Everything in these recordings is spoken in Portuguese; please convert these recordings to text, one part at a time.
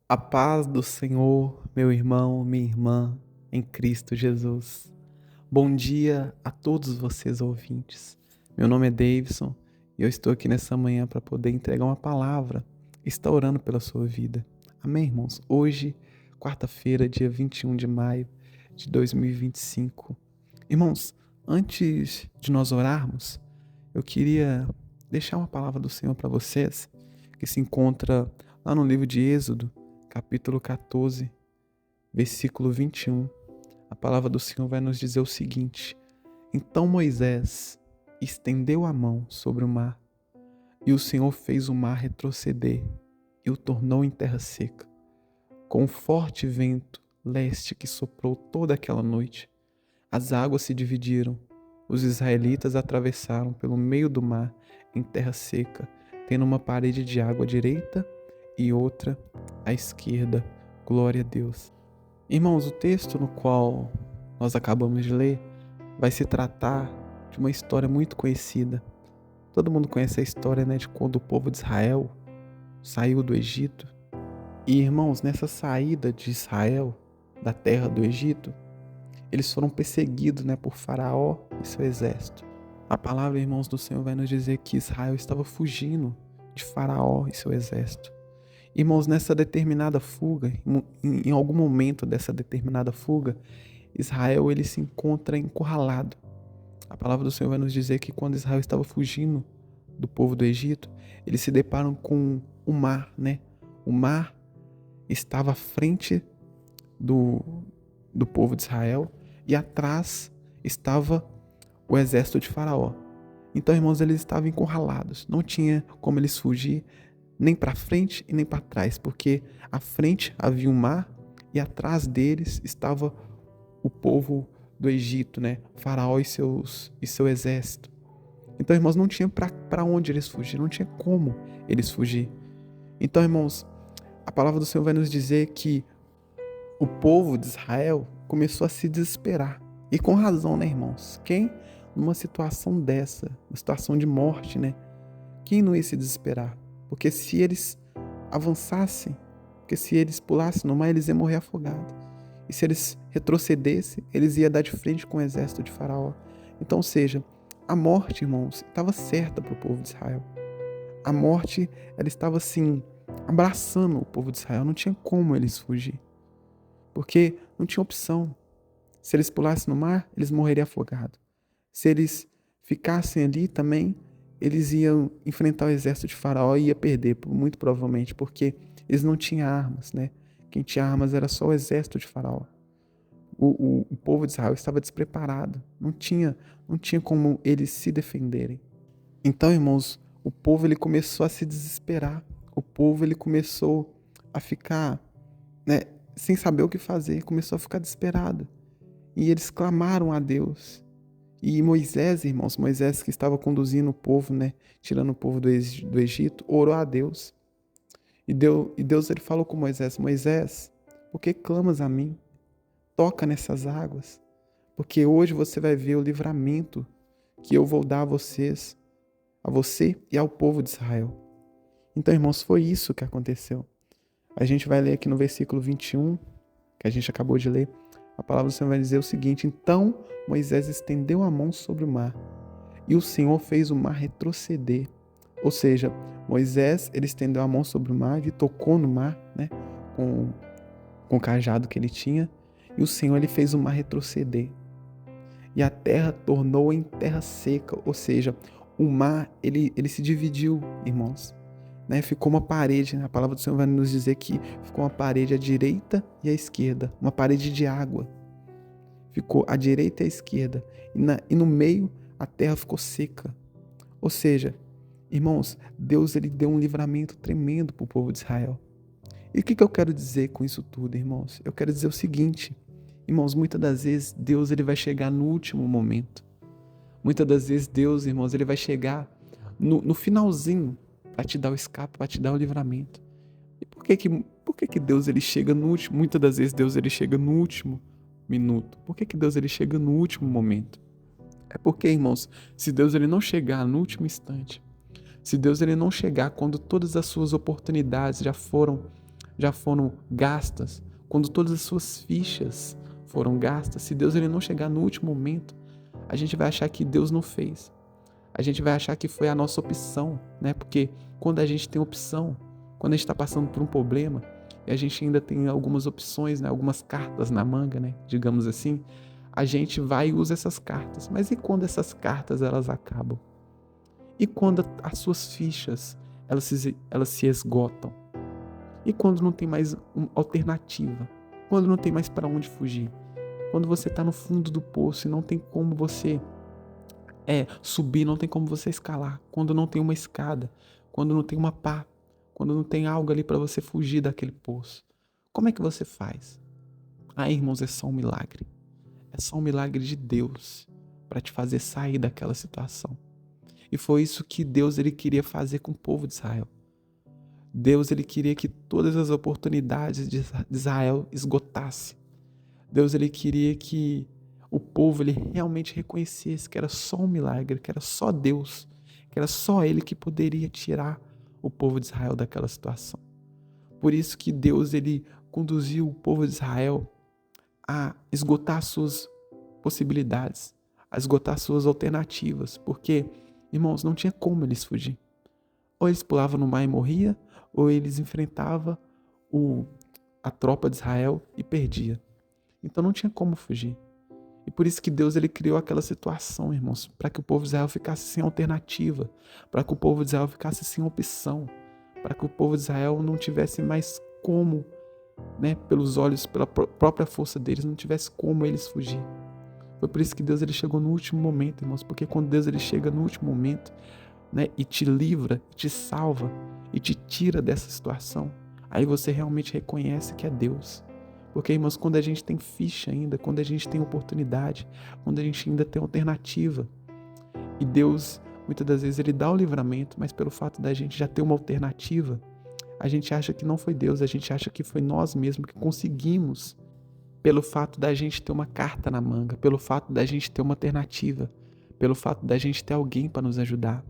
A paz do Senhor, meu irmão, minha irmã, em Cristo Jesus. Bom dia a todos vocês ouvintes. Meu nome é Davidson e eu estou aqui nessa manhã para poder entregar uma palavra. Estou orando pela sua vida. Amém, irmãos? Hoje, quarta-feira, dia 21 de maio de 2025. Irmãos, antes de nós orarmos, eu queria deixar uma palavra do Senhor para vocês, que se encontra lá no livro de Êxodo, capítulo 14, versículo 21. A palavra do Senhor vai nos dizer o seguinte: Então Moisés estendeu a mão sobre o mar, e o Senhor fez o mar retroceder e o tornou em terra seca, com um forte vento leste que soprou toda aquela noite. As águas se dividiram. Os israelitas atravessaram pelo meio do mar em terra seca, tendo uma parede de água à direita e outra à esquerda. Glória a Deus. Irmãos, o texto no qual nós acabamos de ler vai se tratar de uma história muito conhecida. Todo mundo conhece a história, né, de quando o povo de Israel saiu do Egito. E, irmãos, nessa saída de Israel da terra do Egito, eles foram perseguidos, né, por Faraó e seu exército. A palavra, irmãos, do Senhor vai nos dizer que Israel estava fugindo de Faraó e seu exército. Irmãos, nessa determinada fuga, em algum momento dessa determinada fuga, Israel ele se encontra encurralado. A palavra do Senhor vai nos dizer que quando Israel estava fugindo do povo do Egito, eles se deparam com o mar, né? O mar estava à frente do povo de Israel e atrás estava o exército de Faraó. Então, irmãos, eles estavam encurralados. Não tinha como eles fugir nem para frente e nem para trás, porque à frente havia um mar e atrás deles estava o povo do Egito, né? Faraó e seu exército. Então, irmãos, não tinha para onde eles fugir, não tinha como eles fugir. Então, irmãos, a palavra do Senhor vai nos dizer que o povo de Israel começou a se desesperar. E com razão, né, irmãos? Quem, numa situação dessa, uma situação de morte, né? Quem não ia se desesperar? Porque se eles avançassem, porque se eles pulassem no mar, eles iam morrer afogados. E se eles retrocedessem, eles iam dar de frente com o exército de Faraó. Então, ou seja, a morte, irmãos, estava certa para o povo de Israel. A morte, ela estava assim, abraçando o povo de Israel. Não tinha como eles fugir. Porque não tinha opção. Se eles pulassem no mar, eles morreriam afogados. Se eles ficassem ali também, eles iam enfrentar o exército de Faraó e ia perder, muito provavelmente, porque eles não tinham armas, né? Quem tinha armas era só o exército de Faraó. O povo de Israel estava despreparado, não tinha como eles se defenderem. Então, irmãos, o povo ele começou a se desesperar, o povo ele começou a ficar, né, sem saber o que fazer, começou a ficar desesperado. E eles clamaram a Deus. E Moisés, irmãos, Moisés que estava conduzindo o povo, né, tirando o povo do Egito, orou a Deus. E Deus ele falou com Moisés: Moisés, por que clamas a mim? Toca nessas águas, porque hoje você vai ver o livramento que eu vou dar a você e ao povo de Israel. Então, irmãos, foi isso que aconteceu. A gente vai ler aqui no versículo 21, que a gente acabou de ler. A palavra do Senhor vai dizer o seguinte: Então Moisés estendeu a mão sobre o mar, e o Senhor fez o mar retroceder. Ou seja, Moisés ele estendeu a mão sobre o mar e tocou no mar, né, com o cajado que ele tinha, e o Senhor ele fez o mar retroceder. E a terra tornou em terra seca, ou seja, o mar ele se dividiu, irmãos. Né? Ficou uma parede, né? A palavra do Senhor vai nos dizer que ficou uma parede à direita e à esquerda, uma parede de água. Ficou à direita e à esquerda, e no meio a terra ficou seca. Ou seja, irmãos, Deus ele deu um livramento tremendo para o povo de Israel. E o que eu quero dizer com isso tudo, irmãos? Eu quero dizer o seguinte, irmãos, muitas das vezes Deus ele vai chegar no último momento. Muitas das vezes Deus, irmãos, ele vai chegar no finalzinho para te dar o escape, para te dar o livramento. E por que Deus ele chega no último? Muitas das vezes Deus ele chega no último minuto. Por que Deus ele chega no último momento? É porque, irmãos, se Deus ele não chegar no último instante, se Deus ele não chegar quando todas as suas oportunidades já foram já foram gastas, quando todas as suas fichas foram gastas, se Deus ele não chegar no último momento, a gente vai achar que Deus não fez. A gente vai achar que foi a nossa opção, né? Porque quando a gente tem opção, quando a gente está passando por um problema, e a gente ainda tem algumas opções, né? Algumas cartas na manga, né? Digamos assim, a gente vai e usa essas cartas. Mas e quando essas cartas elas acabam? E quando as suas fichas elas se esgotam? E quando não tem mais uma alternativa? Quando não tem mais para onde fugir? Quando você está no fundo do poço e não tem como você subir, não tem como você escalar. Quando não tem uma escada, quando não tem uma pá, quando não tem algo ali para você fugir daquele poço. Como é que você faz? Ah, irmãos, é só um milagre. É só um milagre de Deus para te fazer sair daquela situação. E foi isso que Deus ele queria fazer com o povo de Israel. Deus ele queria que todas as oportunidades de Israel esgotassem. Deus ele queria que o povo ele realmente reconhecesse que era só um milagre, que era só Deus, que era só Ele que poderia tirar o povo de Israel daquela situação. Por isso que Deus ele conduziu o povo de Israel a esgotar suas possibilidades, a esgotar suas alternativas, porque, irmãos, não tinha como eles fugir. Ou eles pulavam no mar e morriam, ou eles enfrentavam a tropa de Israel e perdia. Então não tinha como fugir. E por isso que Deus ele criou aquela situação, irmãos, para que o povo de Israel ficasse sem alternativa, para que o povo de Israel ficasse sem opção, para que o povo de Israel não tivesse mais como, né, pelos olhos, pela própria força deles, não tivesse como eles fugir. Foi por isso que Deus ele chegou no último momento, irmãos, porque quando Deus ele chega no último momento, né, e te livra, te salva e te tira dessa situação, aí você realmente reconhece que é Deus. Porque, irmãos, quando a gente tem ficha ainda, quando a gente tem oportunidade, quando a gente ainda tem alternativa, e Deus, muitas das vezes, ele dá o livramento, mas pelo fato da gente já ter uma alternativa, a gente acha que não foi Deus, a gente acha que foi nós mesmos que conseguimos, pelo fato da gente ter uma carta na manga, pelo fato da gente ter uma alternativa, pelo fato da gente ter alguém para nos ajudar.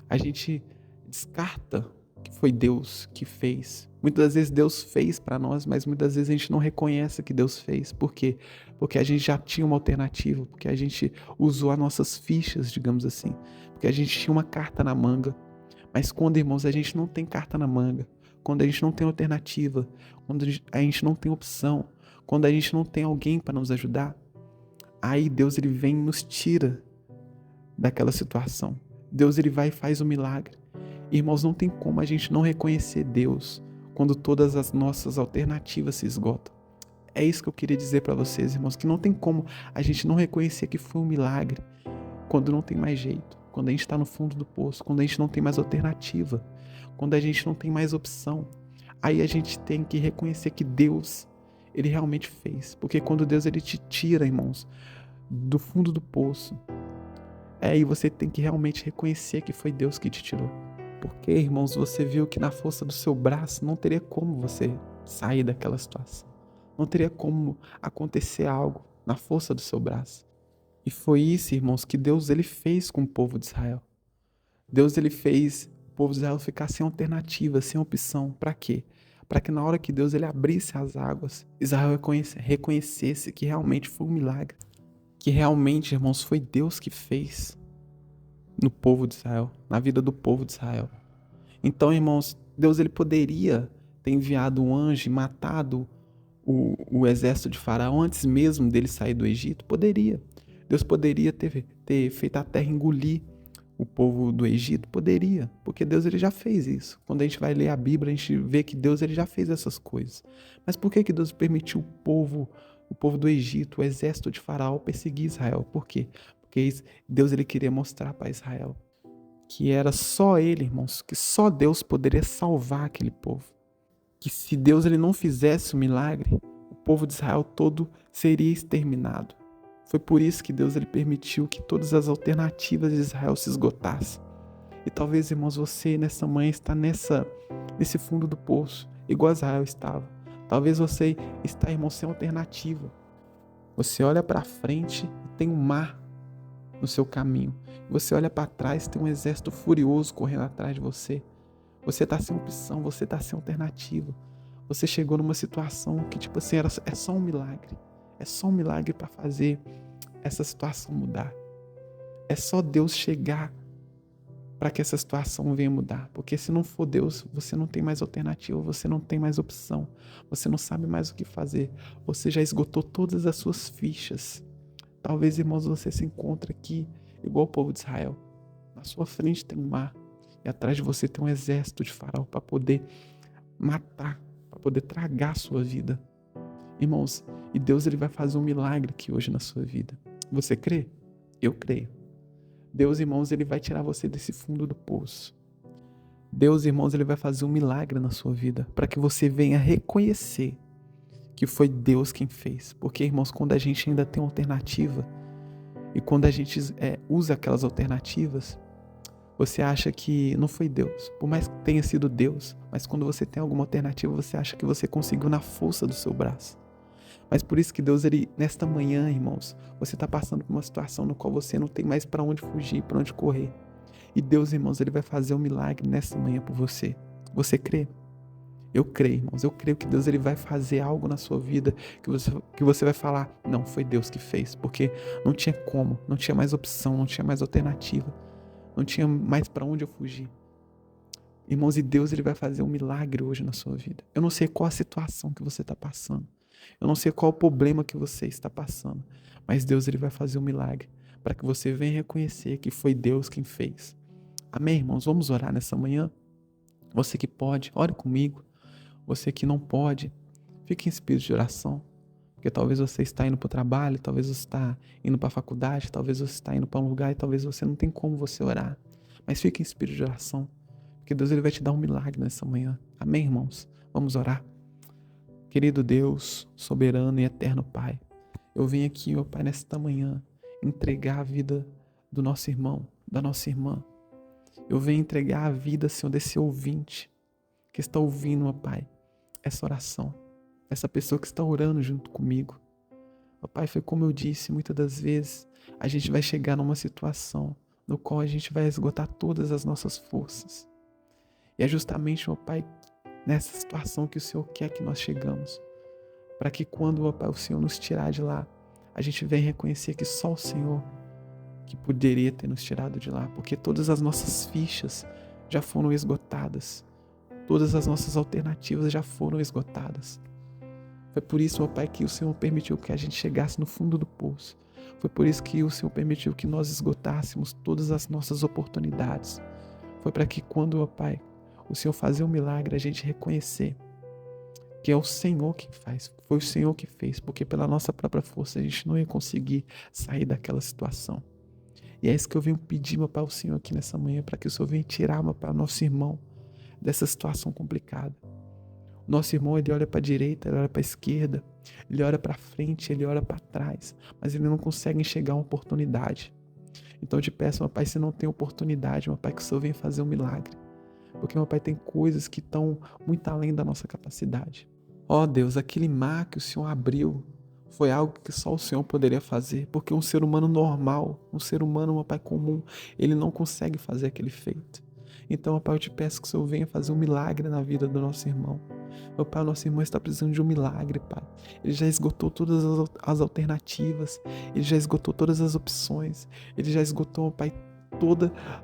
A gente descarta que foi Deus que fez. Muitas das vezes Deus fez para nós, mas muitas vezes a gente não reconhece que Deus fez. Por quê? Porque a gente já tinha uma alternativa, porque a gente usou as nossas fichas, digamos assim, porque a gente tinha uma carta na manga. Mas quando, irmãos, a gente não tem carta na manga, quando a gente não tem alternativa, quando a gente não tem opção, quando a gente não tem alguém para nos ajudar, aí Deus ele vem e nos tira daquela situação. Deus ele vai e faz o milagre. Irmãos, não tem como a gente não reconhecer Deus quando todas as nossas alternativas se esgotam. É isso que eu queria dizer para vocês, irmãos, que não tem como a gente não reconhecer que foi um milagre quando não tem mais jeito, quando a gente está no fundo do poço, quando a gente não tem mais alternativa, quando a gente não tem mais opção. Aí a gente tem que reconhecer que Deus, ele realmente fez. Porque quando Deus ele te tira, irmãos, do fundo do poço, aí você tem que realmente reconhecer que foi Deus que te tirou. Porque, irmãos, você viu que na força do seu braço não teria como você sair daquela situação. Não teria como acontecer algo na força do seu braço. E foi isso, irmãos, que Deus ele fez com o povo de Israel. Deus ele fez o povo de Israel ficar sem alternativa, sem opção. Para quê? Para que na hora que Deus ele abrisse as águas, Israel reconhecesse que realmente foi um milagre. Que realmente, irmãos, foi Deus que fez no povo de Israel, na vida do povo de Israel. Então, irmãos, Deus ele poderia ter enviado um anjo e matado o exército de Faraó antes mesmo dele sair do Egito? Poderia. Deus poderia ter feito a terra engolir o povo do Egito? Poderia, porque Deus ele já fez isso. Quando a gente vai ler a Bíblia, a gente vê que Deus ele já fez essas coisas. Mas por que Deus permitiu o povo do Egito, o exército de Faraó perseguir Israel? Por quê? Porque Deus ele queria mostrar para Israel que era só ele, irmãos, que só Deus poderia salvar aquele povo. Que se Deus ele não fizesse o milagre, o povo de Israel todo seria exterminado. Foi por isso que Deus ele permitiu que todas as alternativas de Israel se esgotassem. E talvez, irmãos, você nessa manhã está nesse fundo do poço, igual Israel estava. Talvez você está, irmão, sem alternativa. Você olha para frente e tem um mar no seu caminho. Você olha para trás, tem um exército furioso correndo atrás de você. Você está sem opção, você está sem alternativa. Você chegou numa situação que, tipo assim, é só um milagre. É só um milagre para fazer essa situação mudar. É só Deus chegar para que essa situação venha mudar. Porque se não for Deus, você não tem mais alternativa, você não tem mais opção, você não sabe mais o que fazer. Você já esgotou todas as suas fichas. Talvez, irmãos, você se encontre aqui igual o povo de Israel. Na sua frente tem um mar e atrás de você tem um exército de Faraó para poder matar, para poder tragar a sua vida. Irmãos, e Deus ele vai fazer um milagre aqui hoje na sua vida. Você crê? Eu creio. Deus, irmãos, ele vai tirar você desse fundo do poço. Deus, irmãos, ele vai fazer um milagre na sua vida para que você venha reconhecer que foi Deus quem fez. Porque, irmãos, quando a gente ainda tem uma alternativa e quando a gente usa aquelas alternativas, você acha que não foi Deus. Por mais que tenha sido Deus, mas quando você tem alguma alternativa, você acha que você conseguiu na força do seu braço. Mas por isso que Deus, ele, nesta manhã, irmãos, você está passando por uma situação no qual você não tem mais para onde fugir, para onde correr. E Deus, irmãos, ele vai fazer um milagre nesta manhã por você. Você crê? Eu creio, irmãos. Eu creio que Deus ele vai fazer algo na sua vida que você vai falar, não, foi Deus que fez. Porque não tinha como, não tinha mais opção, não tinha mais alternativa. Não tinha mais para onde eu fugir. Irmãos, e Deus ele vai fazer um milagre hoje na sua vida. Eu não sei qual a situação que você está passando. Eu não sei qual o problema que você está passando. Mas Deus ele vai fazer um milagre para que você venha reconhecer que foi Deus quem fez. Amém, irmãos? Vamos orar nessa manhã? Você que pode, ore comigo. Você que não pode, fique em espírito de oração. Porque talvez você está indo para o trabalho, talvez você está indo para a faculdade, talvez você está indo para um lugar e talvez você não tenha como você orar. Mas fique em espírito de oração. Porque Deus ele vai te dar um milagre nessa manhã. Amém, irmãos? Vamos orar. Querido Deus, soberano e eterno Pai, eu venho aqui, meu Pai, nesta manhã, entregar a vida do nosso irmão, da nossa irmã. Eu venho entregar a vida, Senhor, desse ouvinte que está ouvindo, meu Pai, essa oração, essa pessoa que está orando junto comigo. Meu Pai, foi como eu disse, muitas das vezes a gente vai chegar numa situação no qual a gente vai esgotar todas as nossas forças. E é justamente, meu Pai, nessa situação que o Senhor quer que nós chegamos. Para que quando, meu Pai, o Senhor nos tirar de lá, a gente venha reconhecer que só o Senhor que poderia ter nos tirado de lá. Porque todas as nossas fichas já foram esgotadas. Todas as nossas alternativas já foram esgotadas. Foi por isso, meu Pai, que o Senhor permitiu que a gente chegasse no fundo do poço. Foi por isso que o Senhor permitiu que nós esgotássemos todas as nossas oportunidades. Foi para que quando, meu Pai, o Senhor fazer um milagre, a gente reconhecer que é o Senhor que faz, foi o Senhor que fez, porque pela nossa própria força a gente não ia conseguir sair daquela situação. E é isso que eu venho pedir, meu Pai, ao Senhor aqui nessa manhã, para que o Senhor venha tirar, meu Pai, o nosso irmão dessa situação complicada. O nosso irmão, ele olha para a direita, ele olha para a esquerda, ele olha para frente, ele olha para trás, mas ele não consegue enxergar uma oportunidade. Então eu te peço, meu Pai, se não tem oportunidade, meu Pai, que o Senhor venha fazer um milagre. Porque, meu Pai, tem coisas que estão muito além da nossa capacidade. Ó Deus, aquele mar que o Senhor abriu foi algo que só o Senhor poderia fazer, porque um ser humano normal, um ser humano, meu Pai, comum, ele não consegue fazer aquele feito. Então, meu Pai, eu te peço que o Senhor venha fazer um milagre na vida do nosso irmão. Meu Pai, o nosso irmão está precisando de um milagre, Pai. Ele já esgotou todas as alternativas, ele já esgotou todas as opções, ele já esgotou, meu Pai,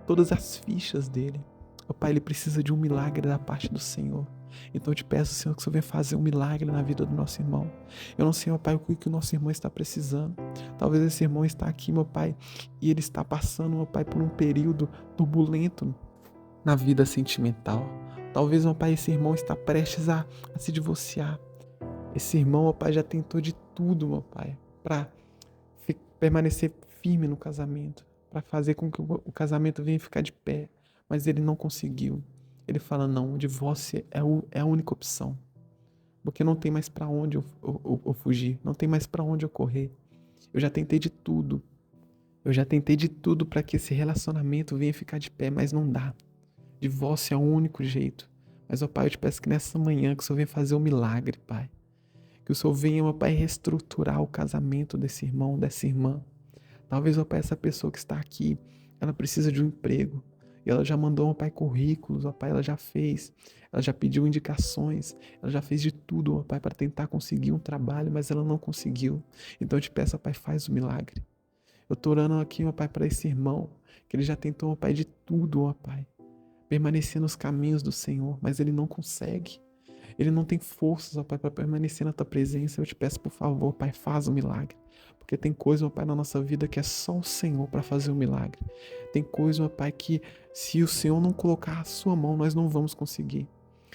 todas as fichas dele. Meu Pai, ele precisa de um milagre da parte do Senhor. Então eu te peço, Senhor, que o Senhor venha fazer um milagre na vida do nosso irmão. Eu não sei, meu Pai, o que o nosso irmão está precisando. Talvez esse irmão está aqui, meu Pai, e ele está passando, meu Pai, por um período turbulento na vida sentimental. Talvez, meu Pai, esse irmão está prestes a se divorciar. Esse irmão, meu Pai, já tentou de tudo, meu Pai, para permanecer firme no casamento, para fazer com que o casamento venha ficar de pé, mas ele não conseguiu. Ele fala, não, o divórcio é a única opção, porque não tem mais para onde eu fugir, não tem mais para onde eu correr. Eu já tentei de tudo. Eu já tentei de tudo para que esse relacionamento venha ficar de pé, mas não dá. Divórcio é o único jeito. Mas, ó Pai, eu te peço que nessa manhã que o Senhor venha fazer um milagre, Pai. Que o Senhor venha, meu Pai, reestruturar o casamento desse irmão, dessa irmã. Talvez, ó Pai, essa pessoa que está aqui, ela precisa de um emprego. E ela já mandou, ó Pai, currículos, ó Pai, ela já fez. Ela já pediu indicações. Ela já fez de tudo, ó Pai, para tentar conseguir um trabalho, mas ela não conseguiu. Então eu te peço, ó Pai, faz o milagre. Eu tô orando aqui, ó Pai, para esse irmão, que ele já tentou, ó Pai, de tudo, ó Pai. Permanecer nos caminhos do Senhor, mas ele não consegue. Ele não tem forças, ó Pai, para permanecer na tua presença. Eu te peço, por favor, Pai, faz o milagre. Porque tem coisa, ó Pai, na nossa vida que é só o Senhor para fazer o milagre. Tem coisa, ó Pai, que se o Senhor não colocar a sua mão, nós não vamos conseguir.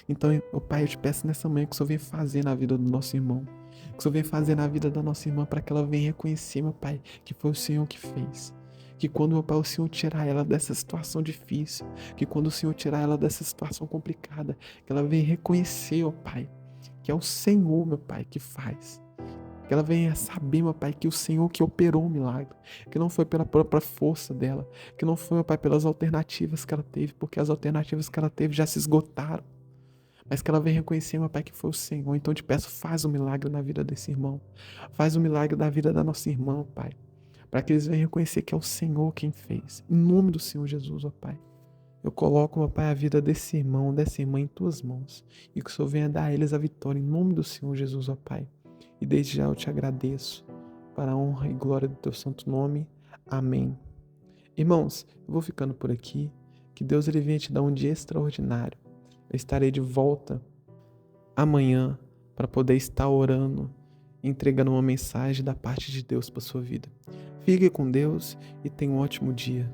Então, ó Pai, eu te peço nessa manhã que o Senhor venha fazer na vida do nosso irmão. Que o Senhor venha fazer na vida da nossa irmã para que ela venha reconhecer, meu Pai, que foi o Senhor que fez. Que quando, meu Pai, o Senhor tirar ela dessa situação difícil, que quando o Senhor tirar ela dessa situação complicada, que ela venha reconhecer, ó Pai, que é o Senhor, meu Pai, que faz. Que ela venha saber, meu Pai, que o Senhor que operou o milagre, que não foi pela própria força dela, que não foi, meu Pai, pelas alternativas que ela teve, porque as alternativas que ela teve já se esgotaram, mas que ela venha reconhecer, meu Pai, que foi o Senhor. Então eu te peço, faz um milagre na vida desse irmão, faz um milagre na vida da nossa irmã, Pai, para que eles venham reconhecer que é o Senhor quem fez. Em nome do Senhor Jesus, ó Pai. Eu coloco, meu Pai, a vida desse irmão, dessa irmã em tuas mãos. E que o Senhor venha dar a eles a vitória em nome do Senhor Jesus, ó Pai. E desde já eu te agradeço, para a honra e glória do teu santo nome. Amém. Irmãos, eu vou ficando por aqui. Que Deus ele venha te dar um dia extraordinário. Eu estarei de volta amanhã para poder estar orando, entregando uma mensagem da parte de Deus para sua vida. Fique com Deus e tenha um ótimo dia.